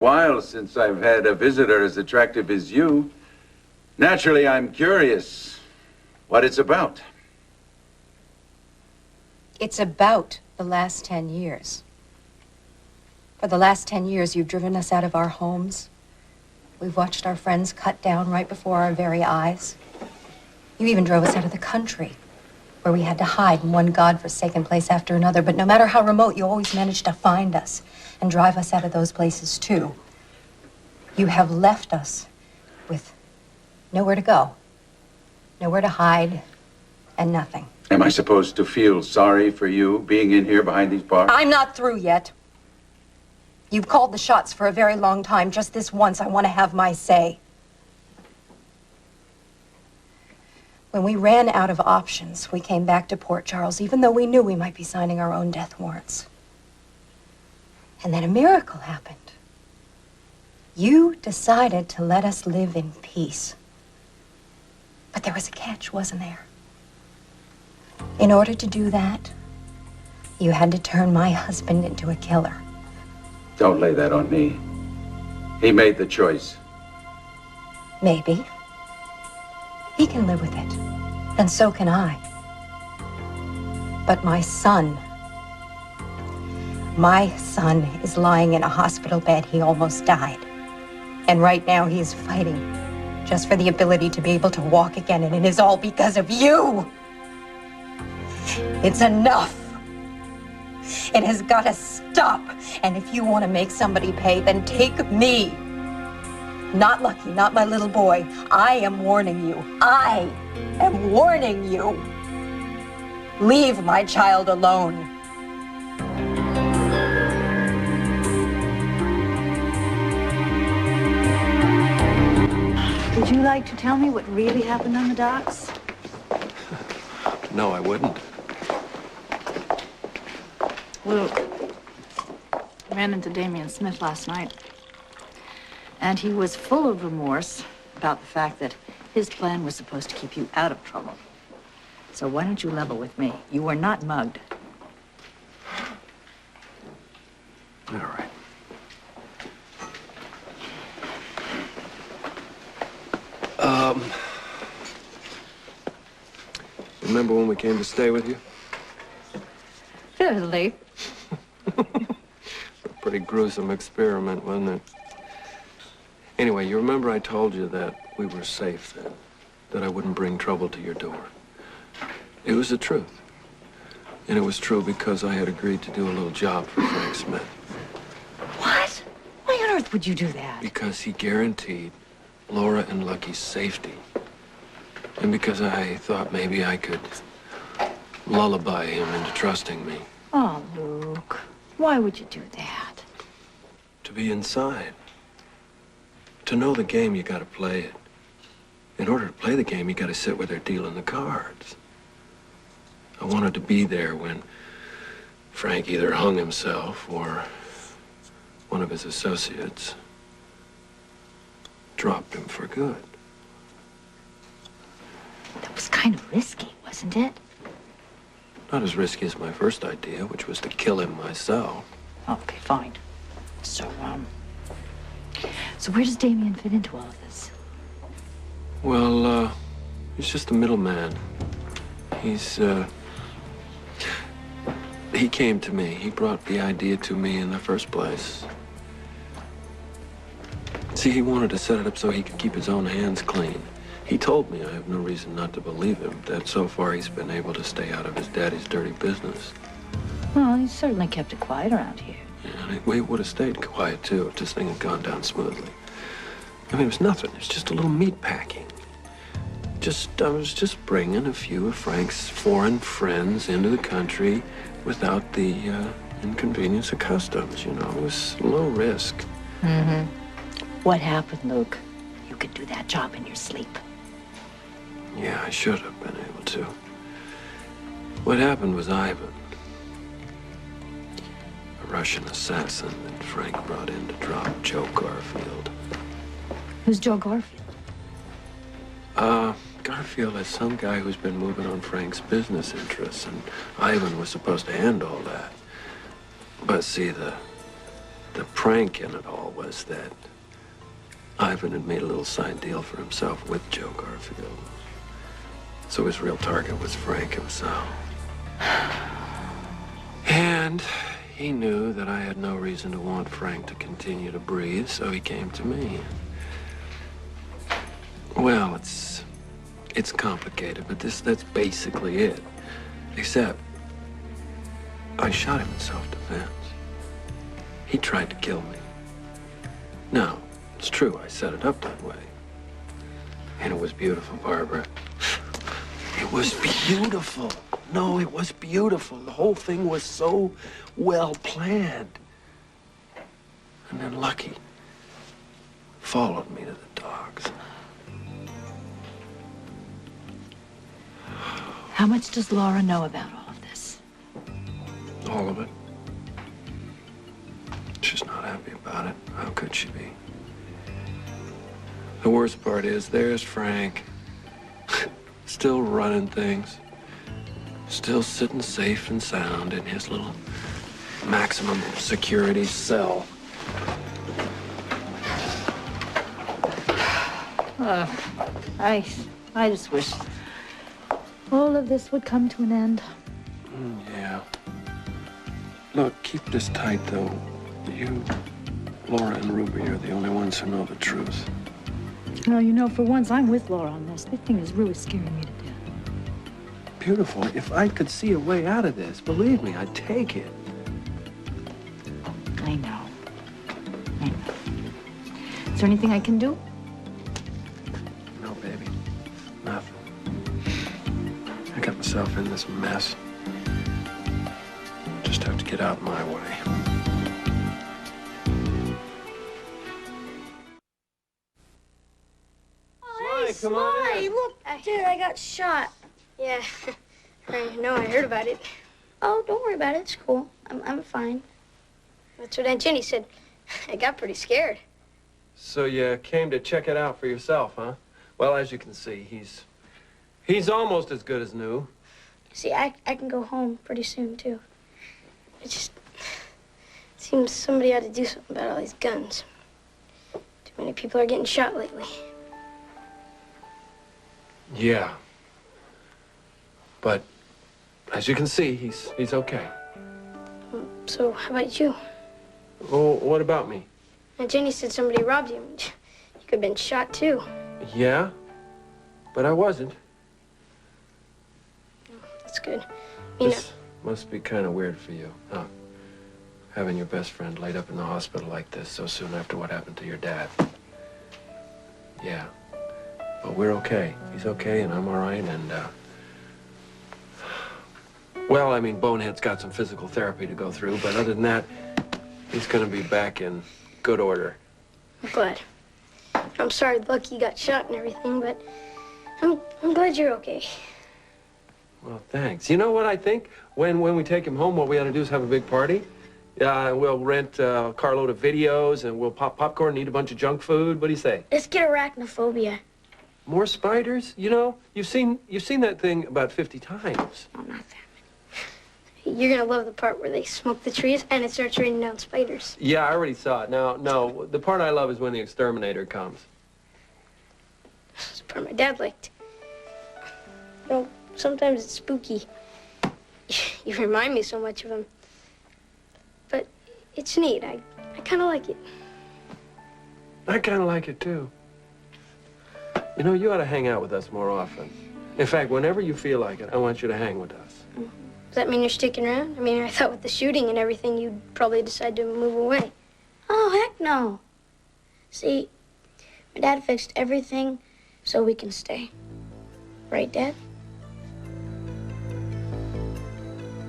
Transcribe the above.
While since I've had a visitor as attractive as you. Naturally, I'm curious what it's about. It's about the last 10 years. For the last 10 years, you've driven us out of our homes. We've watched our friends cut down right before our very eyes. You even drove us out of the country, where we had to hide in one godforsaken place after another. But no matter how remote, you always managed to find us and drive us out of those places, too. You have left us with nowhere to go, nowhere to hide, and nothing. Am I supposed to feel sorry for you being in here behind these bars? I'm not through yet. You've called the shots for a very long time. Just this once, I want to have my say. When we ran out of options, we came back to Port Charles, even though we knew we might be signing our own death warrants. And then a miracle happened. You decided to let us live in peace. But there was a catch, wasn't there? In order to do that, you had to turn my husband into a killer. Don't lay that on me. He made the choice. Maybe. He can live with it. And so can I. But my son is lying in a hospital bed. He almost died. And right now he is fighting just for the ability to be able to walk again. And it is all because of you. It's enough. It has got to stop. And if you want to make somebody pay, then take me. Not Lucky, not my little boy. I am warning you. I am warning you. Leave my child alone. Would you like to tell me what really happened on the docks? No, I wouldn't. Luke, I ran into Damian Smith last night. And he was full of remorse about the fact that his plan was supposed to keep you out of trouble. So why don't you level with me? You were not mugged. All right. Remember when we came to stay with you? Vividly. A pretty gruesome experiment, wasn't it? Anyway, you remember I told you that we were safe then, that I wouldn't bring trouble to your door. It was the truth. And it was true because I had agreed to do a little job for Frank Smith. What? Why on earth would you do that? Because he guaranteed Laura and Lucky's safety. And because I thought maybe I could lullaby him into trusting me. Oh, Luke, why would you do that? To be inside. To know the game, you gotta play it. In order to play the game, you gotta sit where they're dealing the cards. I wanted to be there when Frank either hung himself or one of his associates dropped him for good. That was kind of risky, wasn't it? Not as risky as my first idea, which was to kill him myself. Okay, fine. So where does Damian fit into all of this? Well, he's just a middleman. He came to me. He brought the idea to me in the first place. See, he wanted to set it up so he could keep his own hands clean. He told me, I have no reason not to believe him, that so far he's been able to stay out of his daddy's dirty business. Well, he certainly kept it quiet around here. Yeah, and we would have stayed quiet, too, if this thing had gone down smoothly. I mean, it was nothing. It was just a little meat packing. I was just bringing a few of Frank's foreign friends into the country without the inconvenience of customs, you know. It was low risk. Mm-hmm. What happened, Luke? You could do that job in your sleep. Yeah, I should have been able to. What happened was Ivan, a Russian assassin that Frank brought in to drop Joe Garfield. Who's Joe Garfield? Garfield is some guy who's been moving on Frank's business interests, and Ivan was supposed to handle all that. But see, the prank in it all know was that Ivan had made a little side deal for himself with Joe Garfield. So his real target was Frank himself. And he knew that I had no reason to want Frank to continue to breathe, so he came to me. Well, it's complicated, but that's basically it. Except, I shot him in self-defense. He tried to kill me. Now, it's true, I set it up that way. And it was beautiful, Barbara. It was beautiful. No, it was beautiful. The whole thing was so well planned. And then Lucky followed me to the dogs. How much does Laura know about all of this? All of it. She's not happy about it. How could she be? The worst part is there's Frank. Still running things. Still sitting safe and sound in his little maximum security cell. I just wish all of this would come to an end. Yeah. Look, keep this tight, though. You, Laura, and Ruby are the only ones who know the truth. Well, you know, for once, I'm with Laura on this. This thing is really scaring me to death. Beautiful. If I could see a way out of this, believe me, I'd take it. I know. I know. Is there anything I can do? No, baby. Nothing. I got myself in this mess. Just have to get out my way. Come on in. Look, dude, I got shot. Yeah, I know, I heard about it. Oh, don't worry about it. It's cool. I'm fine. That's what Aunt Jenny said. I got pretty scared. So you came to check it out for yourself, huh? Well, as you can see, he's almost as good as new. See, I can go home pretty soon, too. It just seems somebody ought to do something about all these guns. Too many people are getting shot lately. Yeah. But as you can see, he's okay. So how about you? Oh, what about me? Aunt Jenny said somebody robbed you. You could have been shot, too. Yeah, but I wasn't. That's good. You know, This must be kind of weird for you, huh? Having your best friend laid up in the hospital like this so soon after what happened to your dad. Yeah. But we're okay. He's okay, and I'm all right, and, well, I mean, Bonehead's got some physical therapy to go through, but other than that, he's gonna be back in good order. I'm glad. I'm sorry Lucky got shot and everything, but I'm glad you're okay. Well, thanks. You know what I think? When we take him home, what we ought to do is have a big party. We'll rent a carload of videos, and we'll pop popcorn and eat a bunch of junk food. What do you say? Let's get arachnophobia. More spiders? You know, you've seen that thing about 50 times. Oh, not that many. You're gonna love the part where they smoke the trees and it starts raining down spiders. Yeah, I already saw it. Now, no, the part I love is when the exterminator comes. That's the part my dad liked. You know, sometimes it's spooky. You remind me so much of him. But it's neat. I kind of like it. I kind of like it, too. You know, you ought to hang out with us more often. In fact, whenever you feel like it, I want you to hang with us. Does that mean you're sticking around? I mean, I thought with the shooting and everything, you'd probably decide to move away. Oh, heck no. See, my dad fixed everything so we can stay. Right, Dad?